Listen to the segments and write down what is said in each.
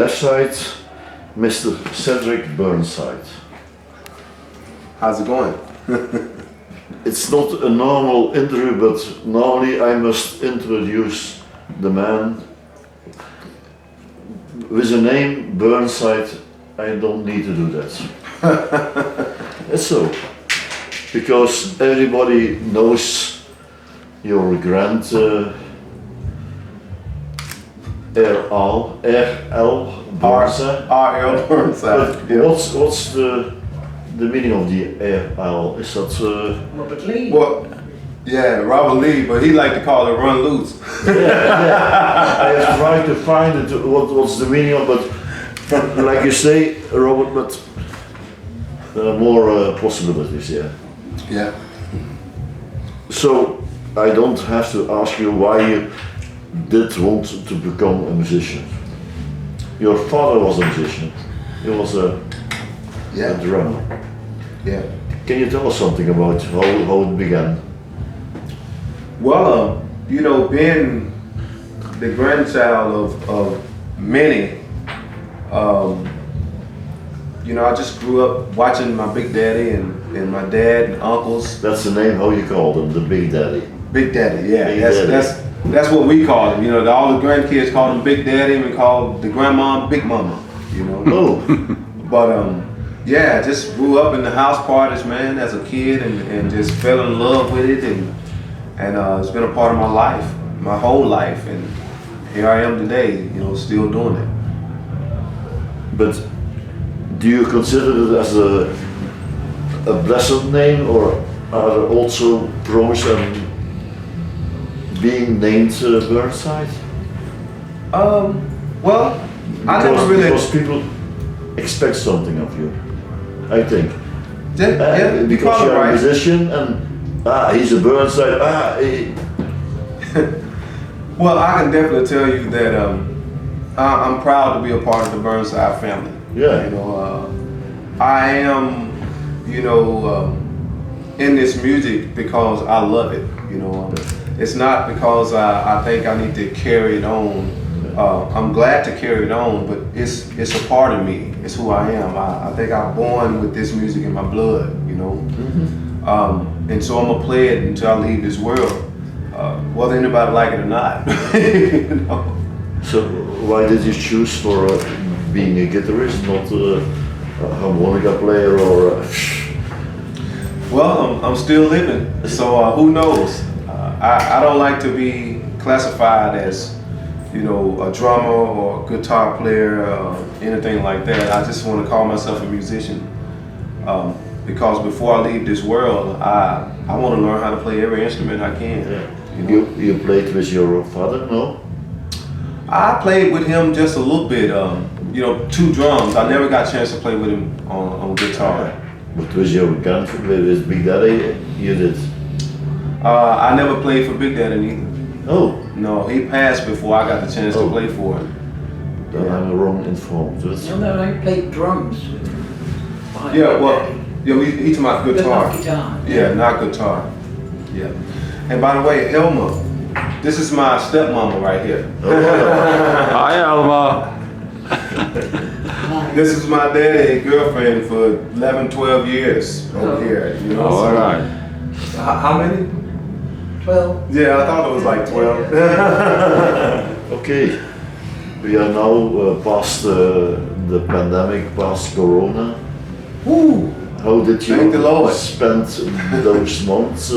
Left side, Mr. Cedric Burnside. How's it going? It's not a normal interview, but normally I must introduce the man with a name Burnside. I don't need to do that. It's so, because everybody knows your grand R.L. Burnside. R.L. Burnside. But what's the meaning of the R.L.? Is that Robert Lee. Well, yeah, Robert Lee, but he like to call it run loose. yeah. I have tried to find it. What's the meaning of it? But like you say, Robert, but there are more possibilities. Yeah. Yeah. So I don't have to ask you why you did want to become a musician. Your father was a musician. He was a drummer. Yeah. Can you tell us something about how it began? Well, being the grandchild of many, I just grew up watching my Big Daddy and my dad and uncles. That's the name how you call them, the Big Daddy. Big Daddy, yeah. Big Daddy. That's what we call him. All the grandkids call him Big Daddy, and we call the grandma Big Mama. Oh. But I just grew up in the house parties, man, as a kid, and just fell in love with it, and it's been a part of my life, my whole life, and here I am today, still doing it. But do you consider it as a blessed name, or are there also pros and being named Burnside? Well, I never really. Because people expect something of you, I think. Yeah, because you're a musician and he's a Burnside. Well, I can definitely tell you that I'm proud to be a part of the Burnside family. Yeah. I am, in this music because I love it. It's not because I think I need to carry it on. I'm glad to carry it on, but it's a part of me. It's who I am. I think I'm born with this music in my blood, Mm-hmm. And so I'm gonna play it until I leave this world, whether anybody like it or not. So why did you choose for being a guitarist, not a harmonica player or? Well, I'm still living, so who knows? I don't like to be classified as, a drummer or a guitar player, anything like that. I just want to call myself a musician, because before I leave this world, I want to learn how to play every instrument I can. Yeah. You played with your father, no? I played with him just a little bit, 2 drums. I never got a chance to play with him on guitar. But with your grandfather, with Big Daddy, you did? I never played for Big Daddy either. Oh. No, he passed before I got the chance to play for him. Then I'm wrong informed. No, I played drums with him. He's about guitar. But not guitar. Yeah, not guitar. Yeah. And by the way, Elma, this is my stepmama right here. Hi, Elma. This is my daddy and girlfriend for 11, 12 years over here. All right. How many? 12. Yeah, I thought it was like 12. Okay, we are now past the pandemic, past Corona. Woo! How did you Thank the Lord. spend those months?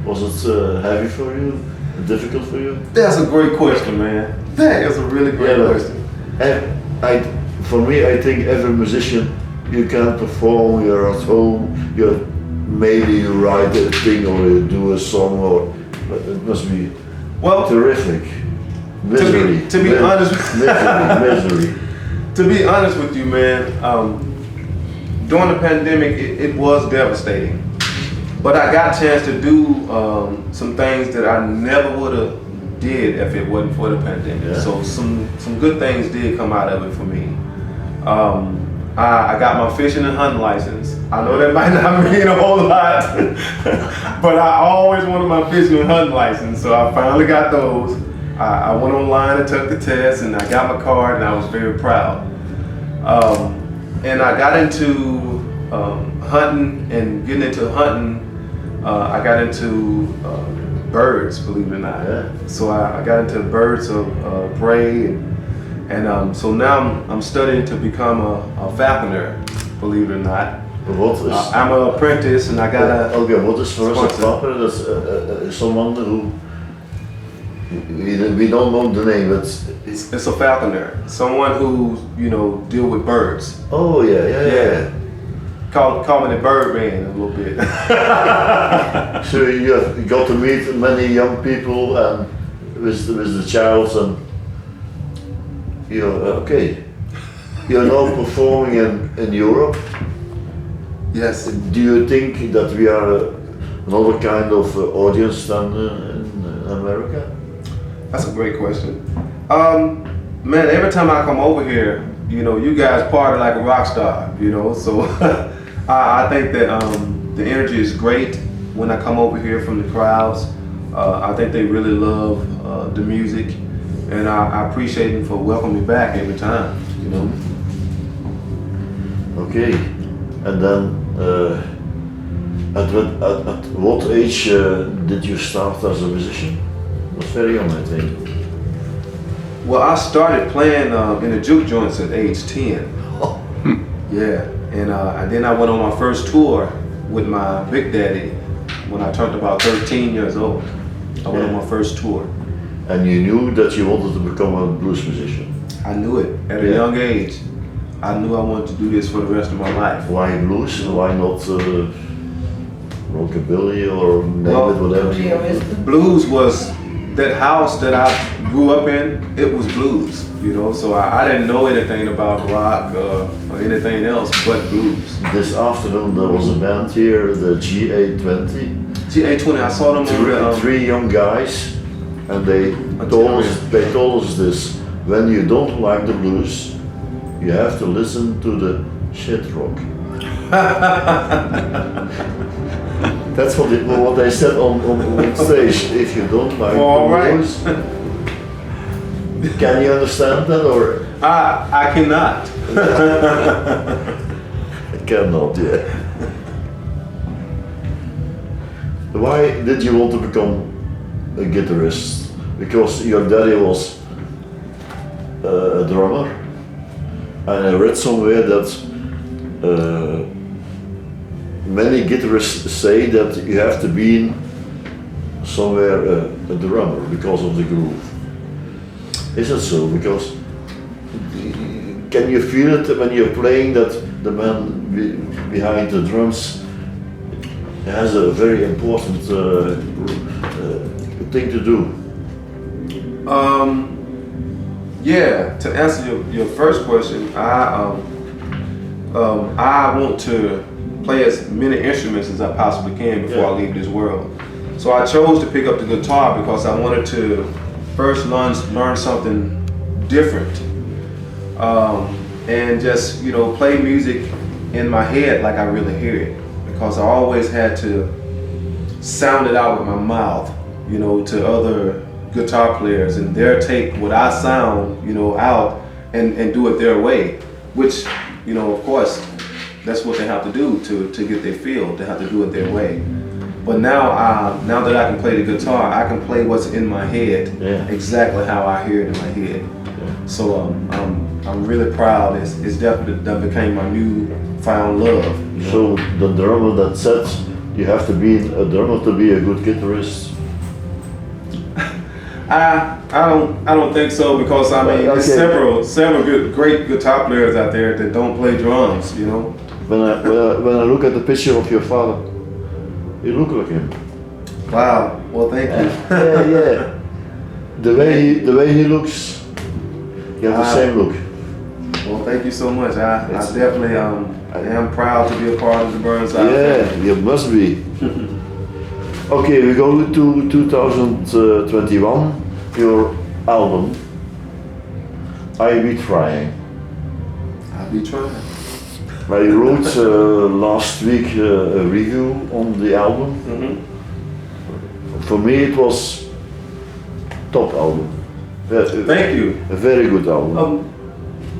Was it heavy for you? Difficult for you? That's a great question, man. That is a really great question. For me, I think every musician, you can perform, you're at home, maybe you write a thing or you do a song, but it must be terrific. Misery. To be honest, misery. To be honest with you, man, during the pandemic, it was devastating. But I got a chance to do some things that I never would have did if it wasn't for the pandemic. Yeah. So some good things did come out of it for me. I got my fishing and hunting license. I know that might not mean a whole lot, but I always wanted my fishing and hunting license, so I finally got those. I went online and took the test, and I got my card, and I was very proud. And I got into hunting, and getting into hunting, I got into birds, believe it or not. Yeah. So I got into birds of prey, and so now I'm studying to become a falconer, believe it or not. What is? I'm an apprentice, and I got Okay, what is for us a sponsor. flapper? That's someone who we don't know the name. It's a falconer, someone who deal with birds. Oh yeah. Call me the Birdman a little bit. So you got to meet many young people and with the child, and okay. You're now performing in Europe. Yes. Do you think that we are another kind of audience than in America? That's a great question. Man, every time I come over here, you guys party like a rock star, so I think that the energy is great when I come over here from the crowds. I think they really love the music, and I appreciate them for welcoming me back every time, Okay, and then at what age did you start as a musician? Was very young, I think. Well, I started playing in the juke joints at age 10. Yeah, and then I went on my first tour with my Big Daddy when I turned about 13 years old. I went on my first tour. And you knew that you wanted to become a blues musician. I knew it at a young age. I knew I wanted to do this for the rest of my life. Why blues and why not rockabilly or name it, whatever you want? Blues was that house that I grew up in. It was blues, so I didn't know anything about rock or anything else but blues. This afternoon there was a band here, the GA20. GA20, I saw them over there. Three young guys, and they told us this: when you don't like the blues, you have to listen to the shit rock. That's what they said on stage. If you don't like the blues, can you understand that or? I cannot. I cannot, yeah. Why did you want to become a guitarist? Because your daddy was a drummer, and I read somewhere that many guitarists say that you have to be somewhere a drummer because of the groove. Is it so? Because can you feel it when you're playing that the man behind the drums has a very important thing to do? Yeah. To answer your first question, I want to play as many instruments as I possibly can before I leave this world. So I chose to pick up the guitar because I wanted to first learn something different, and just play music in my head like I really hear it. Because I always had to sound it out with my mouth, to other guitar players, and they'll take what I sound, out and do it their way, which, of course, that's what they have to do to get their feel. They have to do it their way. But now that I can play the guitar, I can play what's in my head exactly how I hear it in my head. Yeah. So I'm really proud. It's definitely that became my newfound love. So the drummer that said you have to be a drummer to be a good guitarist. I don't think so, because there's several great guitar players out there that don't play drums. When I look at the picture of your father, you look like him. Wow. Well, thank you. Yeah. The way he looks, you have the same look. Well, thank you so much. I definitely I am proud to be a part of the Burnside. Yeah, you must be. Okay, we go to 2021. Your album, I Be Trying. I'll be trying. I wrote last week a review on the album. Mm-hmm. For me, it was top album. Thank you. A very good album.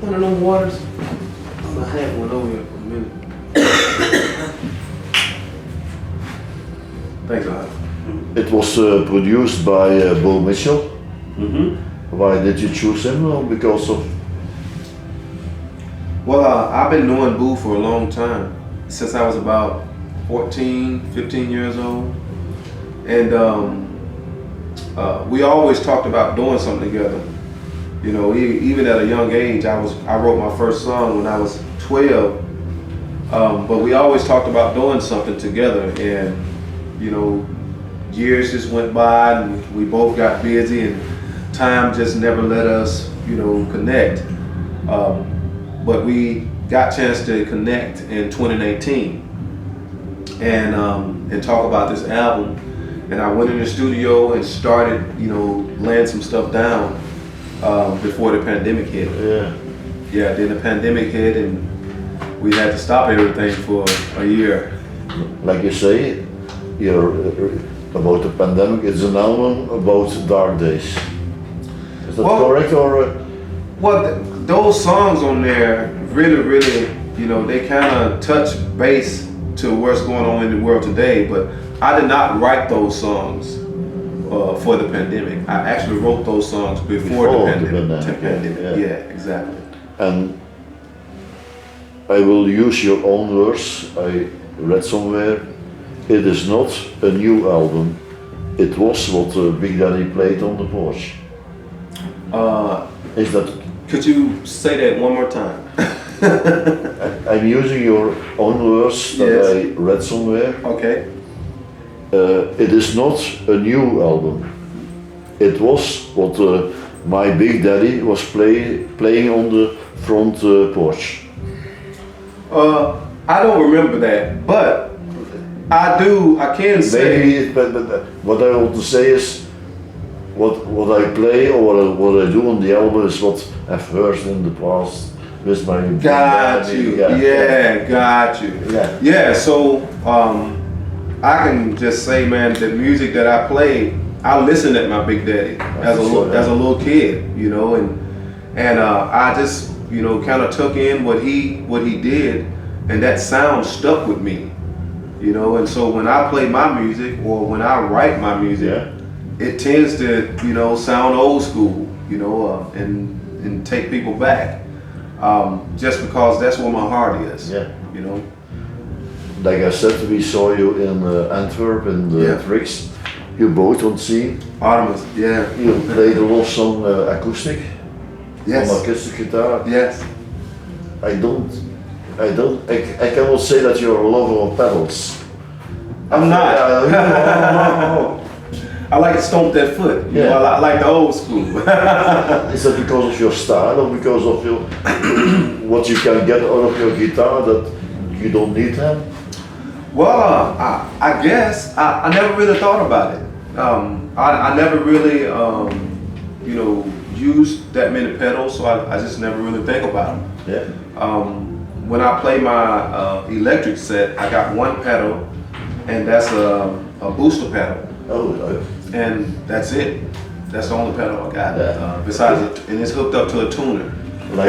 One of them waters. I'm gonna have one over here for a minute. Thanks, God. It was produced by Bo Mitchell. Mm-hmm. Why did you choose him? Well, because of Well, I've been knowing Boo for a long time, since I was about 14, 15 years old. And we always talked about doing something together. You know, even at a young age, I wrote my first song when I was 12. But we always talked about doing something together, and you know, years just went by, and we both got busy, and time just never let us, you know, connect. But we got a chance to connect in 2019 and talk about this album. And I went in the studio and started, you know, laying some stuff down before the pandemic hit. Yeah, then the pandemic hit and we had to stop everything for a year. like you say, about the pandemic. It's an album about dark days. Is that correct or? Well, those songs on there really, you know, they kind of touch base to what's going on in the world today. But I did not write those songs for the pandemic. I actually wrote those songs before the pandemic. Yeah, exactly. And I will use your own words. I read somewhere, it is not a new album. It was what Big Daddy played on the porch. Is that? Could you say that one more time? I'm using your own words that Yes. I read somewhere. Okay. It is not a new album. It was what my Big Daddy was playing on the front porch. I don't remember that, but I can say. Maybe, but what I want to say is what I play or what I do on the album is what I've heard in the past with my Big Got Daddy. you. Yeah, got you. Yeah. Yeah, so I can just say, man, the music that I play, I listened at my Big Daddy as a little kid, you know, and I just, you know, kind of took in what he did, and that sound stuck with me, you know. And so when I play my music or when I write my music, it tends to, you know, sound old school, you know, and take people back, just because that's where my heart is, you know. Like I said, we saw you in Antwerp in the Tricks. You both on scene. Artemis, yeah. You played a lot some acoustic. Yes. On acoustic guitar. Yes. I cannot say that you're a lover of pedals. I'm not. No. I like to stomp that foot. You know, I like the old school. Is that because of your style or because of your what you can get out of your guitar that you don't need them? Well, I guess I never really thought about it. I never really, you know, used that many pedals, so I just never really think about them. Yeah. When I play my electric set, I got one pedal, and that's a booster pedal. Oh. And that's it. That's the only pedal I got. Besides it, and it's hooked up to a tuner. So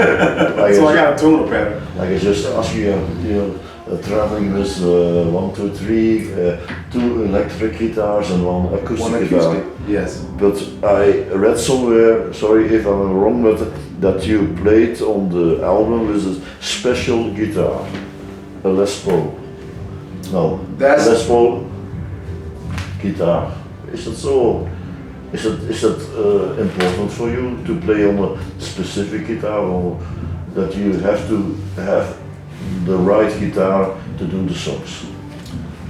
I got a tuner pedal. Like I just asked you, traveling with 1, 2, 3, 2 electric guitars and one acoustic guitar. Yes. But I read somewhere, sorry if I'm wrong, but that you played on the album with a special guitar, a Les Paul. No, That's Les Paul guitar. Is it so? Is it important for you to play on a specific guitar, or that you have to have the right guitar to do the songs?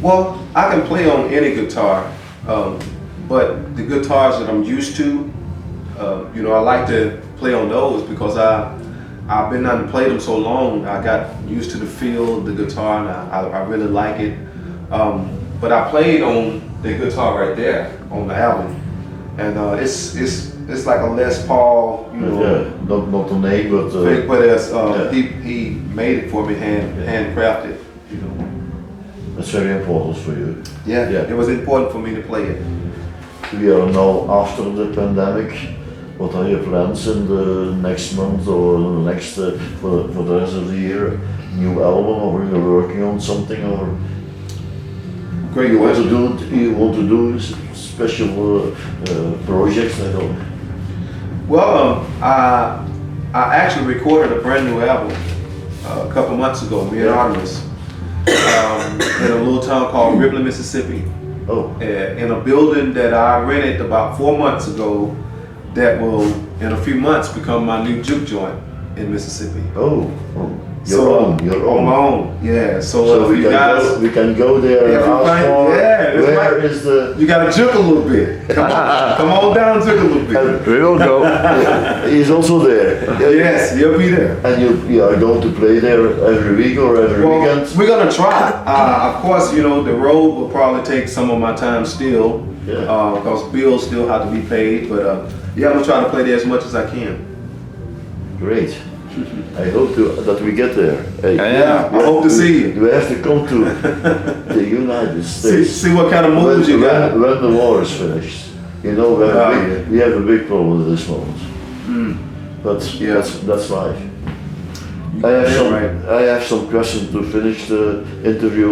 Well, I can play on any guitar, but the guitars that I'm used to, you know, I like to play on those because I've been out and played them so long. I got used to the feel of the guitar, and I really like it. But I played on the guitar right there on the album, and it's like a Les Paul, you know. Yeah, not the name, but it's he made it for me, handcrafted, you know. it's very important for you. Yeah, it was important for me to play it. We are now after the pandemic. what are your plans in the next month or the next for the rest of the year? New album, or you're working on something, or Great you want to question. do special projects? I don't. Well, I actually recorded a brand new album a couple months ago, me and Artemis, in a little town called Ripley, Mississippi, Oh, in a building that I rented about 4 months ago that will, in a few months, become my new juke joint in Mississippi. oh, your So, own, your On own. my own, yeah. So, So if you guys, we can go there and ask Everybody- for yeah, it's where right. is the. you gotta juke a little bit. Come on down, juke a little bit. We will go. He's also there. Yes, he'll be there. And you are going to play there every week or every Well, weekend? we're gonna try. Of course, you know, the road will probably take some of my time still, Yeah. because bills still have to be paid. But yeah, I'm gonna try to play there as much as I can. Great. I hope that we get there. Hey, Yeah. I hope to see you. You have to come to the United States. See what kind of moves you got. When the war is finished. You know, we have a big problem at this moment. But Yeah. that's life. I have Yeah, some right. I have some questions to finish the interview.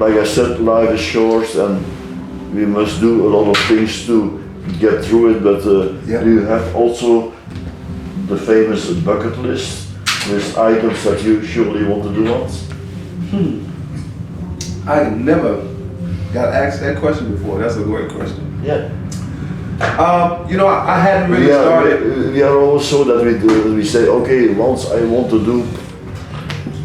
Like I said, life is short and we must do a lot of things to get through it. But Yeah. do you have also the famous bucket list with items that you surely want to do once? I never got asked that question before. That's a great question. Yeah. You know, I hadn't really started. We are also that we say, okay, once I want to do.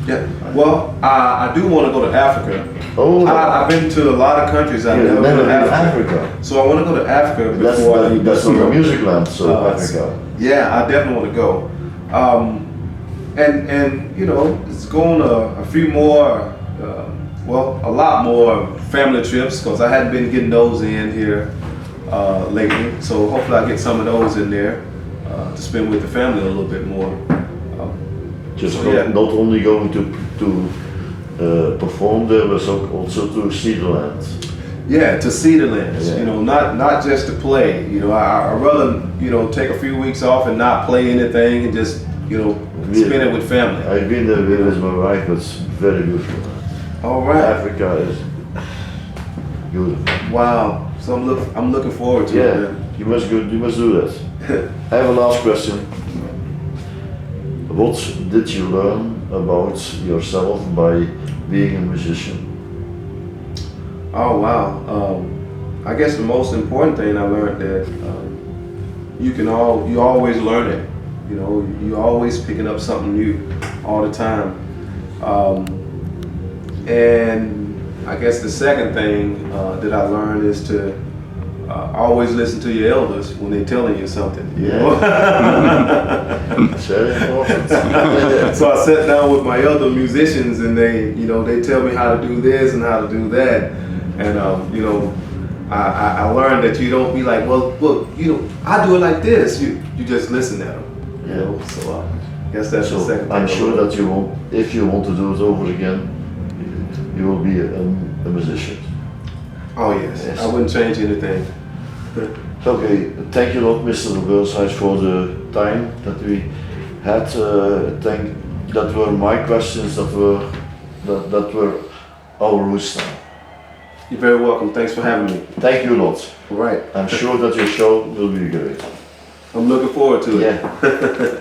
Yeah. Well, I do want to go to Africa. Oh, I've been to a lot of countries. I've you've never never been been to to Africa. Africa. So I want to go to Africa That's before I leave that's this not a world. music land, so Africa. Yeah, I definitely want to go. And you know, it's going a few more, well, a lot more family trips because I hadn't been getting those in here lately. So hopefully I get some of those in there to spend with the family a little bit more. Just So, yeah. not only going to perform there, but also to see the land. Yeah, to see the lands, Yeah. you know, not just to play. You know, I'd rather, you know, take a few weeks off and not play anything and just, you know, Yeah. spend it with family. I've been there with my wife, it's very beautiful. All right. Africa is beautiful. Wow. So I'm looking forward to it, Yeah, man. you must do that. I have a last question. What did you learn about yourself by being a musician? Oh wow. I guess the most important thing I learned that you always learn it. You know, you're always picking up something new all the time. And I guess the second thing that I learned is to always listen to your elders when they're telling you something. You know? It's very important. So I sat down with my elder musicians, and they, you know, they tell me how to do this and how to do that, and you know, I learned that you don't be like, well, you know, I do it like this. You just listen at them. You know, so I guess that's the So second thing. I'm sure that you won't, if you want to do it over again, you will be a musician. Oh yes, Yes. I wouldn't change anything. Okay, thank you a lot, Mr. Burnside, for the time that we had. That were my questions. That were our wisdom. You're very welcome. Thanks for having me. Thank you a lot. All right. I'm sure that your show will be great. I'm looking forward to it. Yeah.